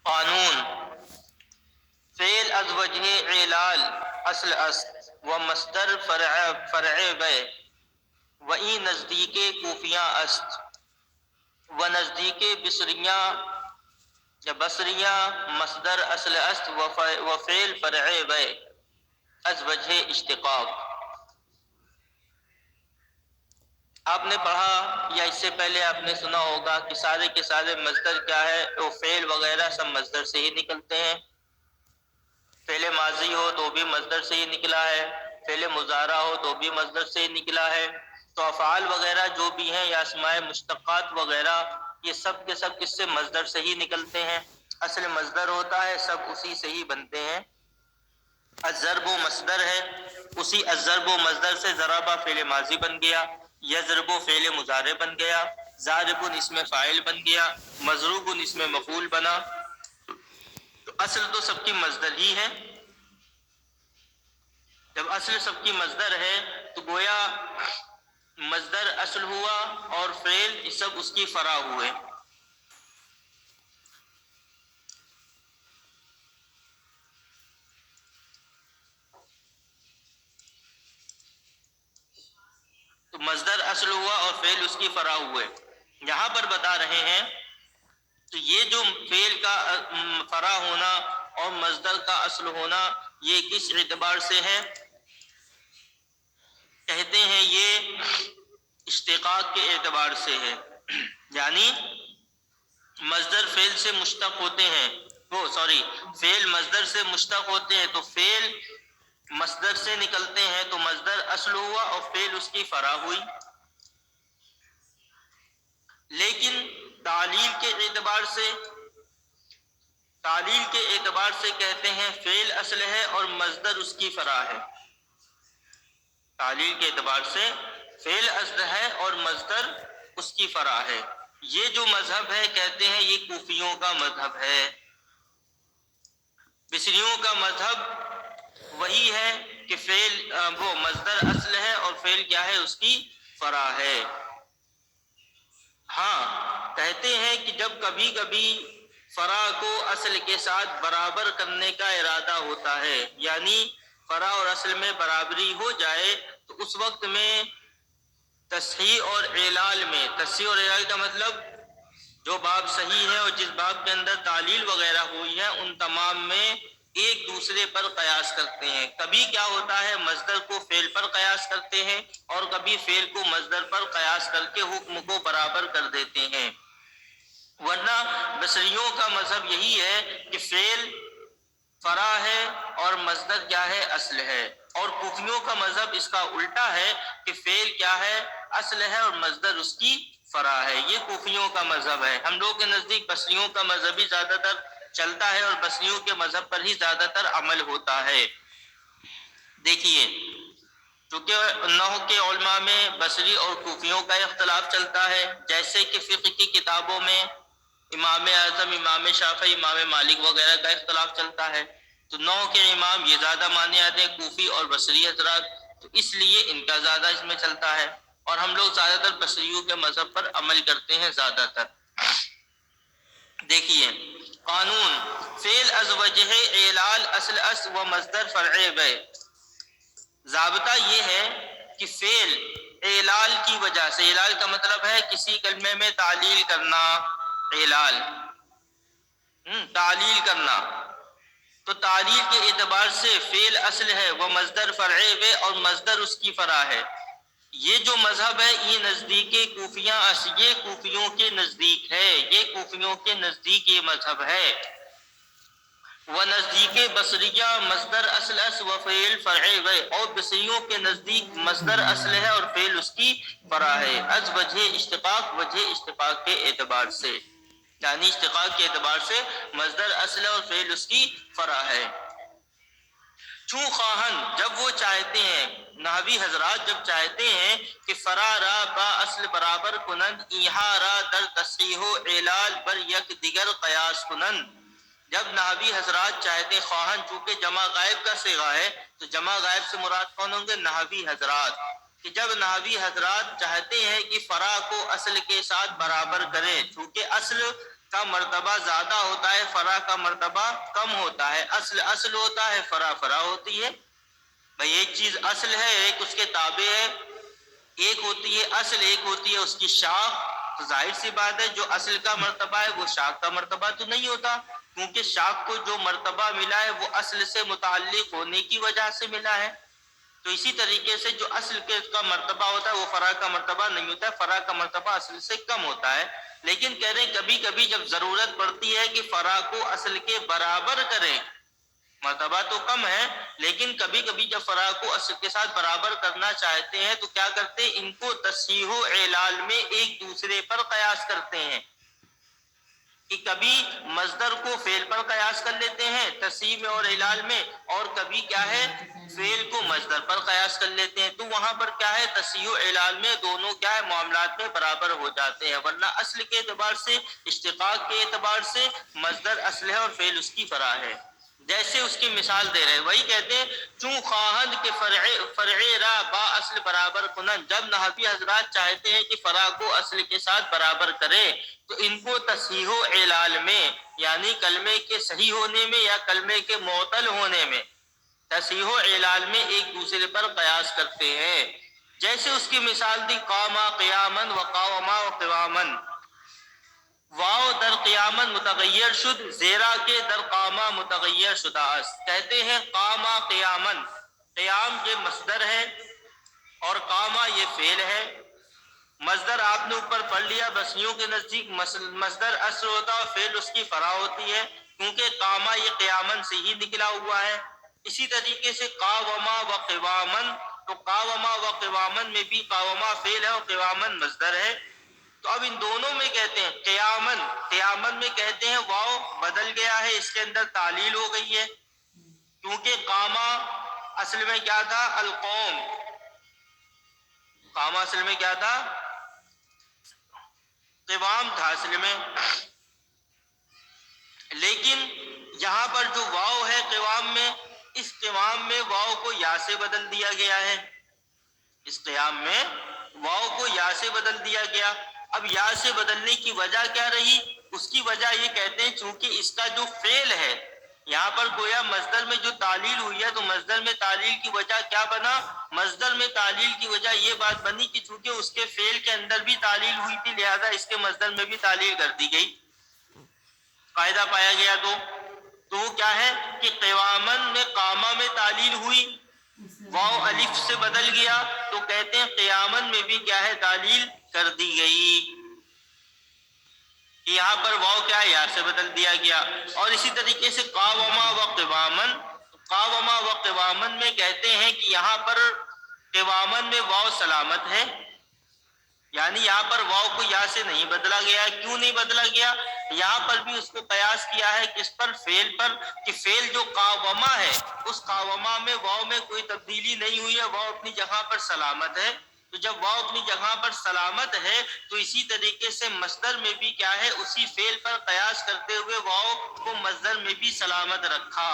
قانون فعل از وجہ علال اصل است و مصدر فرع بے و این نزدیک کوفیاں است و نزدیک بصریاں یا بصریاں مصدر اصل است و فعل فرع بے از وجہ اشتقاق۔ آپ نے پڑھا یا اس سے پہلے آپ نے سنا ہوگا کہ سارے کے سارے مصدر کیا ہے، وہ فعل وغیرہ سب مصدر سے ہی نکلتے ہیں۔ فعل ماضی ہو تو بھی مصدر سے ہی نکلا ہے، فعل مضارع ہو تو بھی مصدر سے ہی نکلا ہے۔ تو افعال وغیرہ جو بھی ہیں یا اسماء مشتقات وغیرہ، یہ سب کے سب کس سے مصدر سے ہی نکلتے ہیں، اصل مصدر ہوتا ہے، سب اسی سے ہی بنتے ہیں۔ الضرب مصدر ہے، اسی الضرب مصدر سے ضربہ فعل ماضی بن گیا، یضرب فعل مضارع بن گیا، ضارب اسم فاعل بن گیا، مضروب اسم مفعول بنا۔ تو اصل تو سب کی مصدر ہی ہے۔ جب اصل سب کی مصدر ہے تو گویا مصدر اصل ہوا اور فعل سب اس کی فرع ہوئے۔ تو مصدر اصل ہوا اور فعل اس کی فرع ہوئے۔ یہاں پر بتا رہے ہیں تو یہ جو فعل کا فرع ہونا اور مصدر کا اصل ہونا، یہ کس اعتبار سے ہے؟ کہتے ہیں یہ اشتقاق کے اعتبار سے ہے، یعنی مصدر فعل سے مشتق ہوتے ہیں، فعل مصدر سے مشتق ہوتے ہیں تو فعل مصدر سے نکلتے ہیں، تو مصدر اصل ہوا اور فعل اس کی فرع ہوئی۔ لیکن تعلیل کے اعتبار سے کہتے ہیں فعل اصل ہے اور مصدر اس کی فرع ہے۔ تعلیل کے اعتبار سے فعل اصل ہے اور مصدر اس کی فرع ہے۔ یہ جو مذہب ہے کہتے ہیں یہ کوفیوں کا مذہب ہے۔ بصریوں کا مذہب وہی ہے کہ فعل وہ مصدر اصل ہے اور فعل کیا ہے، اس کی فرع ہے۔ ہاں کہتے ہیں کہ جب کبھی کبھی فرع کو اصل کے ساتھ برابر کرنے کا ارادہ ہوتا ہے، یعنی فرع اور اصل میں برابری ہو جائے، تو اس وقت میں تصحیح اور اعلال میں، تصحیح اور اعلال کا مطلب جو باب صحیح ہے اور جس باب کے اندر تعلیل وغیرہ ہوئی ہے ان تمام میں ایک دوسرے پر قیاس کرتے ہیں۔ کبھی کیا ہوتا ہے مصدر کو فعل پر قیاس کرتے ہیں اور کبھی فعل کو مصدر پر قیاس کر کے حکم کو برابر کر دیتے ہیں۔ ورنہ بصریوں کا مذہب یہی ہے کہ فعل فرع ہے اور مصدر کیا ہے، اصل ہے، اور کوفیوں کا مذہب اس کا الٹا ہے کہ فعل کیا ہے، اصل ہے اور مصدر اس کی فرع ہے۔ یہ کوفیوں کا مذہب ہے۔ ہم لوگ کے نزدیک بصریوں کا مذہب ہی زیادہ تر چلتا ہے اور بصریوں کے مذہب پر ہی زیادہ تر عمل ہوتا ہے۔ دیکھیے چونکہ نحو کے علماء میں بصری اور کوفیوں کا اختلاف چلتا ہے، جیسے کہ فقہ کی کتابوں میں امام اعظم، امام شافعی، امام مالک وغیرہ کا اختلاف چلتا ہے، تو نحو کے امام یہ زیادہ مانے جاتے ہیں کوفی اور بصری حضرات، تو اس لیے ان کا زیادہ اس میں چلتا ہے، اور ہم لوگ زیادہ تر بصریوں کے مذہب پر عمل کرتے ہیں زیادہ تر۔ دیکھیے قانون فعل از وجہ اعلال اصل اس و مصدر فرع بے، ضابطہ یہ ہے کہ فعل اعلال کی وجہ سے، اعلال کا مطلب ہے کسی کلمے میں تعلیل کرنا، اعلال تعلیل کرنا، تو تعلیل کے اعتبار سے فعل اصل ہے وہ مصدر فرع بے اور مصدر اس کی فرع ہے۔ یہ جو مذہب ہے یہ نزدیک کوفیاں، یہ کوفیوں کے نزدیک ہے، یہ کوفیوں کے نزدیک یہ مذہب ہے۔ وہ نزدیک بصریہ مصدر اصل اس و فعل فرع بے، اور بصریوں کے نزدیک مصدر اصل ہے اور فعل اس کی فرع ہے، از وجہ اشتقاق، وجہ اشتقاق کے اعتبار سے، یعنی اشتقاق کے اعتبار سے مصدر اصل ہے اور فعل اس کی فرع ہے۔ چوں خواہن جب وہ چاہتے ہیں، نحوی حضرات جب چاہتے ہیں کہ فرع را با اصل برابر کنند، ایہا را در تصحیح و اعلال بر یک دیگر قیاس کنند، جب نحوی حضرات چاہتے ہیں، خواہن چونکہ جمع غائب کا صیغہ ہے تو جمع غائب سے مراد کون ہوں گے، نحوی حضرات، کہ جب نحوی حضرات چاہتے ہیں کہ فرع کو اصل کے ساتھ برابر کریں، چونکہ اصل کا مرتبہ زیادہ ہوتا ہے، فرع کا مرتبہ کم ہوتا ہے۔ اصل اصل ہوتا ہے، فرع فرع ہوتی ہے۔ بھئی ایک چیز اصل ہے، ایک اس کے تابع ہے، ایک ہوتی ہے اصل، ایک ہوتی ہے اس کی شاخ، تو ظاہر سی بات ہے جو اصل کا مرتبہ ہے وہ شاخ کا مرتبہ تو نہیں ہوتا، کیونکہ شاخ کو جو مرتبہ ملا ہے وہ اصل سے متعلق ہونے کی وجہ سے ملا ہے۔ تو اسی طریقے سے جو اصل کا مرتبہ ہوتا ہے وہ فرع کا مرتبہ نہیں ہوتا ہے، فرع کا مرتبہ اصل سے کم ہوتا ہے۔ لیکن کہہ رہے ہیں کبھی کبھی جب ضرورت پڑتی ہے کہ فرع کو اصل کے برابر کریں، مرتبہ تو کم ہے لیکن کبھی کبھی جب فرع کو اصل کے ساتھ برابر کرنا چاہتے ہیں تو کیا کرتے ہیں، ان کو تصحیح و اعلال میں ایک دوسرے پر قیاس کرتے ہیں، کہ کبھی مصدر کو فعل پر قیاس کر لیتے ہیں تصحیح میں اور اعلال میں، اور کبھی کیا ہے فعل کو مصدر پر قیاس کر لیتے ہیں، تو وہاں پر کیا ہے تصحیح و اعلال میں دونوں کیا ہے معاملات میں برابر ہو جاتے ہیں، ورنہ اصل کے اعتبار سے، اشتقاق کے اعتبار سے مصدر اصل ہے اور فعل اس کی فرع ہے۔ جیسے اس کی مثال دے رہے ہیں، وہی کہتے ہیں چون خواہد کے فرع را با اصل برابر کنن، جب نحوی حضرات چاہتے ہیں کہ فرع کو اصل کے ساتھ برابر کرے تو ان کو تصحیح و اعلال میں، یعنی کلمے کے صحیح ہونے میں یا کلمے کے معطل ہونے میں، تصحیح و اعلال میں ایک دوسرے پر قیاس کرتے ہیں۔ جیسے اس کی مثال دی قاما قیامن و قاوما و قوامن، واو در قیامن متغیر شد، زیرا کے در قاما متغیر شدہ است۔ کہتے ہیں قاما قیامن، قیام یہ مصدر ہے اور قاما یہ فعل ہے۔ مصدر آپ نے اوپر پڑھ لیا، بصریوں کے نزدیک مصدر اصل ہوتا ہے اور فعل اس کی فرع ہوتی ہے، کیونکہ قاما یہ قیامن سے ہی نکلا ہوا ہے۔ اسی طریقے سے قاوما و قوامن، تو قاوما و قوامن میں بھی قاوما فعل ہے اور قوامن مصدر ہے۔ تو اب ان دونوں میں کہتے ہیں قیامن، قیامن میں کہتے ہیں واو بدل گیا ہے، اس کے اندر تعلیل ہو گئی ہے، کیونکہ قاما اصل میں کیا تھا القوم، قاما اصل میں کیا تھا قوام تھا اصل میں، لیکن یہاں پر جو واو ہے قوام میں، اس قوام میں واو کو یا سے بدل دیا گیا ہے، اس قیام میں واو کو یا سے بدل دیا گیا۔ اب یا سے بدلنے کی وجہ کیا رہی، اس کی وجہ یہ کہتے ہیں چونکہ اس کا جو فعل ہے یہاں پر گویا مصدر میں جو تعلیل ہوئی ہے، تو مصدر میں تعلیل کی وجہ کیا بنا، مصدر میں تعلیل کی وجہ یہ بات بنی کہ چونکہ اس کے فعل کے اندر بھی تعلیل ہوئی تھی لہذا اس کے مصدر میں بھی تعلیل کر دی گئی، قاعدہ پایا گیا۔ تو وہ کیا ہے کہ قوامن میں قامہ میں تعلیل ہوئی، واو الف سے بدل گیا، تو کہتے ہیں قیامن میں بھی کیا ہے تعلیل کر دی گئی، کہ یہاں پر واو کیا ہے یا سے بدل دیا گیا۔ اور اسی طریقے سے قاوما و قوامن، قاوما و قوامن میں کہتے ہیں کہ یہاں پر قوامن میں واو سلامت ہے، یعنی یہاں پر واو کو یا سے نہیں بدلا گیا۔ کیوں نہیں بدلا گیا، یہاں پر بھی اس کو قیاس کیا ہے کس پر، فعل پر، کہ فعل جو قاوما ہے اس قاوما میں واو میں کوئی تبدیلی نہیں ہوئی ہے، واو اپنی جگہ پر سلامت ہے، تو جب واو اپنی جگہ پر سلامت ہے تو اسی طریقے سے مصدر میں بھی کیا ہے اسی فعل پر قیاس کرتے ہوئے واو کو مصدر میں بھی سلامت رکھا۔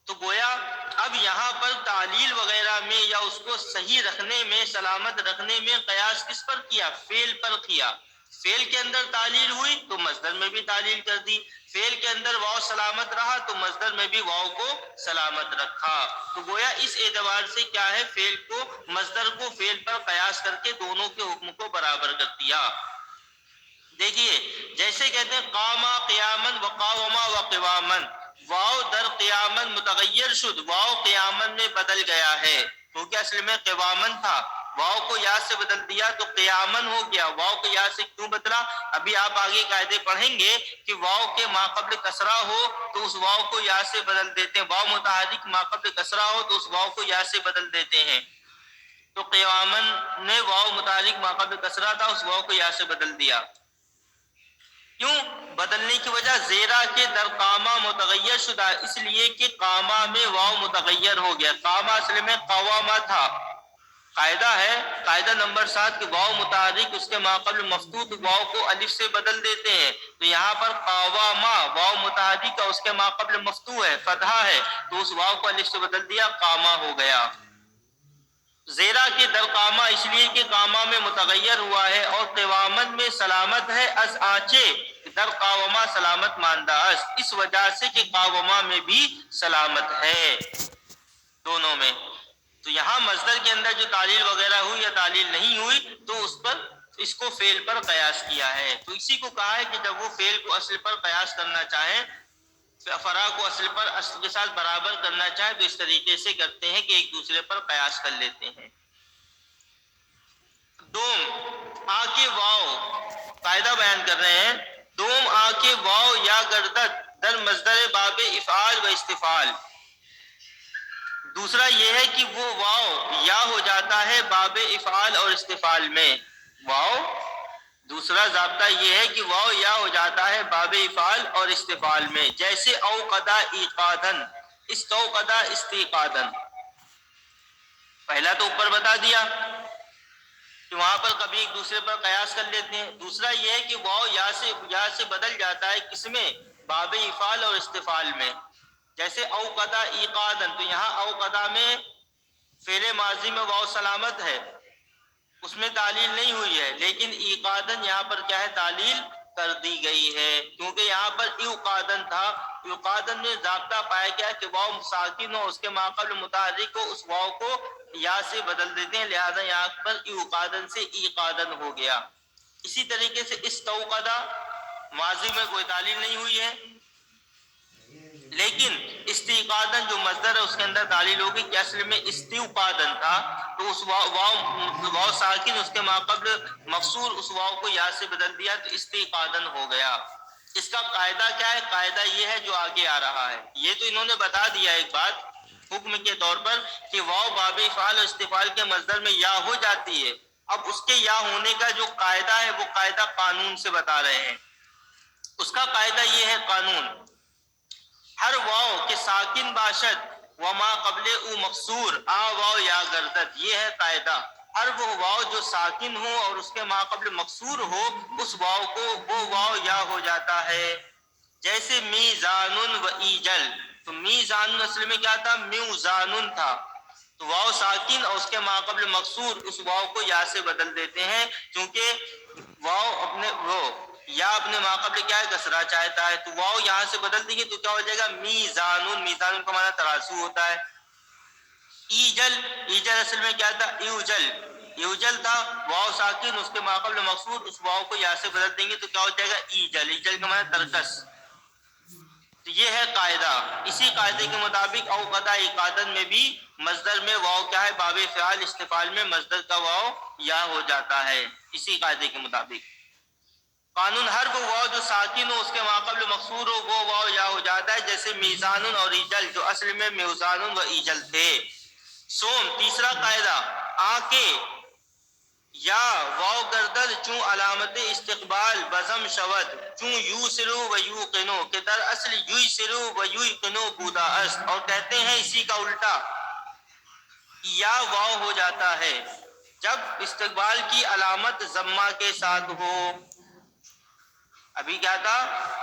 تو گویا اب یہاں پر تعلیل وغیرہ میں یا اس کو صحیح رکھنے میں، سلامت رکھنے میں قیاس کس پر کیا، فعل پر کیا، فعل کے اندر تعلیل ہوئی تو مصدر میں بھی تعلیل کر دی، فعل کے اندر واو سلامت رہا تو مصدر میں بھی واو کو سلامت رکھا۔ تو گویا اس اعتبار سے کیا ہے فعل کو، مصدر کو فعل پر قیاس کر کے دونوں کے حکم کو برابر کر دیا۔ دیکھیے جیسے کہتے ہیں قاما قیامن و قاوما و قوامن، واو در قیامن متغیر شد، واو قیامن میں بدل گیا ہے، کیونکہ اصل میں قوامن تھا، واو کو یا سے بدل دیا تو قیامن ہو گیا۔ واو کو یا سے کیوں بدلا، ابھی آپ آگے قاعدے پڑھیں گے کہ واو کے ما قبل کسرہ ہو تو اس واو کو یا سے بدل دیتے ہیں، واو متحرک ما قبل کسرہ ہو تو اس واو کو یا سے بدل دیتے ہیں، تو قیامن نے واو متحرک ما قبل کسرہ تھا اس واو کو یا سے بدل دیا۔ کیوں بدلنے کی وجہ، زیرا کے در قامہ متغیر شدہ، اس لیے کہ قامہ میں واو متغیر ہو گیا، قامہ اصل میں قوامہ تھا۔ قاعدہ ہے، قاعدہ نمبر 7 کہ واو متحرک اس کے ماقبل مفتوح واو کو الف سے بدل دیتے ہیں، تو یہاں پر قوامہ واو متحرک کا اس کے ماقبل مفتوح ہے، فتحہ ہے، تو اس واو کو الف سے بدل دیا، قامہ ہو گیا۔ زیرا کے در قامہ اس لیے کہ قامہ میں متغیر ہوا ہے، اور قوامن میں سلامت ہے از آنچے، در قاوما سلامت ماندہ است، اس وجہ سے کہ قاوما میں بھی سلامت ہے دونوں میں۔ تو یہاں مصدر کے اندر جو تعلیل وغیرہ ہوئی یا تعلیل نہیں ہوئی تو اس پر اس کو فعل پر قیاس کیا ہے۔ تو اسی کو کہا ہے کہ جب وہ فعل کو اصل پر قیاس کرنا چاہیں، فرا کو اصل پر اصل کے ساتھ برابر کرنا چاہیں تو اس طریقے سے کرتے ہیں کہ ایک دوسرے پر قیاس کر لیتے ہیں۔ دوم آ کے واو قاعدہ بیان کر رہے ہیں، دوم آ کے واو یا گردت در مصدر باب افعال و استفعال۔ دوسرا یہ ہے کہ وہ واو یا ہو جاتا ہے باب افعال اور استفعال میں۔ واو دوسرا ضابطہ یہ ہے کہ واو یا ہو جاتا ہے باب افعال اور استفعال میں، جیسے اوقدا ایقادن، استوقدا استیقادن۔ پہلا تو اوپر بتا دیا کہ وہاں پر کبھی ایک دوسرے پر قیاس کر لیتے ہیں۔ دوسرا یہ ہے کہ واو یا سے بدل جاتا ہے کس میں؟ باب افعال اور استفعال میں، جیسے اوقدا ایقادن۔ تو یہاں اوقدا میں فعل ماضی میں واو سلامت ہے، اس میں تعلیل نہیں ہوئی ہے، لیکن ایقادن یہاں پر کیا ہے؟ تعلیل کر دی گئی ہے، کیونکہ یہاں پر ایقادن تھا۔ ایقادن میں ضابطہ پایا گیا کہ واو ساکن ہو، اس کے ماقبل متحرک ہو، اس واو کو یا سے بدل دیتے ہیں، لہذا یہاں پر ایقادن سے ایقادن ہو گیا۔ اسی طریقے سے استوقدا ماضی میں کوئی تعلیل نہیں ہوئی ہے، لیکن استیقادن جو مصدر ہے اس کے اندر تعلیل ہوگی کہ اصل میں استوقادن تھا، تو اس واو ساکن اس کے ماقبل مقصور اس واو کو یا سے بدل دیا تو استیقادن ہو گیا۔ اس کا قاعدہ کیا ہے؟ قاعدہ یہ ہے جو آگے آ رہا ہے۔ یہ تو انہوں نے بتا دیا ایک بات حکم کے طور پر کہ واو باب افعال اور استفعال کے مصدر میں یا ہو جاتی ہے۔ اب اس کے یا ہونے کا جو قاعدہ ہے وہ قاعدہ قانون سے بتا رہے ہیں۔ اس کا قاعدہ یہ ہے قانون، ہر واو کے ساکن باشد وما قبل او مقصور آ واو یا گردد، یہ ہے قاعدہ۔ ہر وہ واو جو ساکن ہو اور اس کے ماقبل مقصور ہو، اس واو کو وہ واو یا ہو جاتا ہے۔ جیسے میزان و ایجل، تو میزان اصل میں کیا تھا؟ میوزان تھا، تو واو ساکن اور اس کے ماقبل مقصور اس واو کو یا سے بدل دیتے ہیں، کیونکہ واو اپنے ماقبل کیا ہے؟ کسرہ چاہتا ہے، تو واو یہاں سے بدل دیں گے تو کیا ہو جائے گا؟ میزان، میزان کا معنی ترازو ہوتا ہے۔ ایجل، ایجل اصل میں کیا تھا؟ ایوجل، ایوجل تھا، واو ساکن اس کے ماقبل مقصور اس واو کو یا سے بدل دیں گے تو کیا ہو جائے گا؟ ایجل، ایجل کا معنی ترکس۔ تو یہ ہے قاعدہ۔ اسی قاعدے کے مطابق اوقدا ایقادن میں بھی مصدر میں واو کیا ہے؟ باب فعال، استفعال میں مصدر کا واو یا ہو جاتا ہے، اسی قاعدے کے مطابق۔ قانون، ہر وہ واو جو ساکن ہو اس کے ماقبل مقصور ہو وہ واو یا ہو جاتا ہے، جیسے میزان اور ایجل جو اصل میں میوزان و ایجل تھے۔ سوم تیسرا قاعدہ، آ کے یا واو گردد چون علامت استقبال بزم شود چون یو سرو و یو قنو، کہ در اصل یو سرو و یو قنو بودا است، اور کہتے ہیں اسی کا الٹا یا واو ہو جاتا ہے جب استقبال کی علامت ضمہ کے ساتھ ہو۔ ابھی کیا تھا؟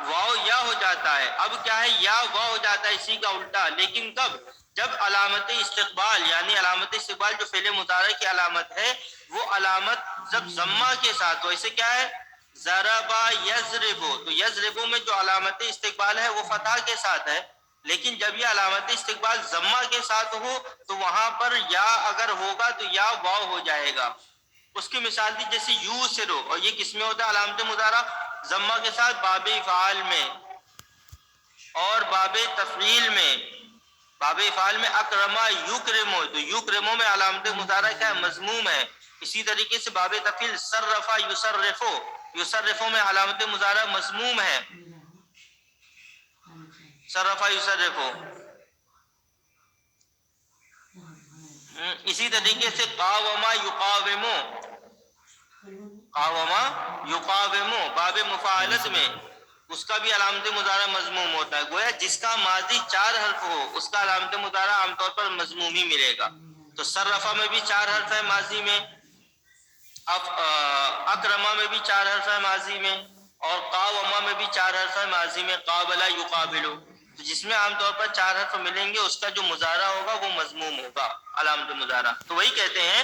واو یا ہو جاتا ہے، اب کیا ہے؟ یا واو ہو جاتا ہے، اسی کا الٹا، لیکن کب؟ جب علامت استقبال یعنی علامت استقبال جو فعل مضارع کی علامت ہے وہ علامت جب ضمہ کے ساتھ ہو، اسے کیا ہے؟ ضربا یضربو، تو یضربو میں جو علامت استقبال ہے وہ فتح کے ساتھ ہے، لیکن جب یہ علامت استقبال ضمہ کے ساتھ ہو تو وہاں پر یا اگر ہوگا تو یا واو ہو جائے گا۔ اس کی مثال دی جیسے یو سرو، اور یہ کس میں ہوتا ہے؟ علامت مضارع ضمہ کے ساتھ باب افعال میں اور باب تفعیل میں۔ باب افعال میں اکرما یکرمو، تو یکرمو میں علامت مضارع کیا ہے؟ مضموم ہے۔ اسی طریقے سے باب تفعیل صرفا یصرفو، یصرفو میں علامت مضارع مضموم ہے، صرفا یصرفو۔ اسی طریقے سے قاوما یقاومو، قاوما یقاومو باب مفاعلت میں اس کا بھی علامت مضارع مضموم ہوتا ہے۔ گویا جس کا ماضی 4 حرف ہو اس کا علامت مضارع عام طور پر مضموم ہی ملے گا۔ تو صرفا میں بھی 4 حرف ہے ماضی میں، اکرما میں بھی 4 حرف ہے ماضی میں، اور قاوما میں بھی 4 حرف ہے ماضی میں، قابلہ یقابلو، تو جس میں عام طور پر 4 حرف ملیں گے اس کا جو مضارع ہوگا وہ مضموم ہوگا علامت مضارع۔ تو وہی کہتے ہیں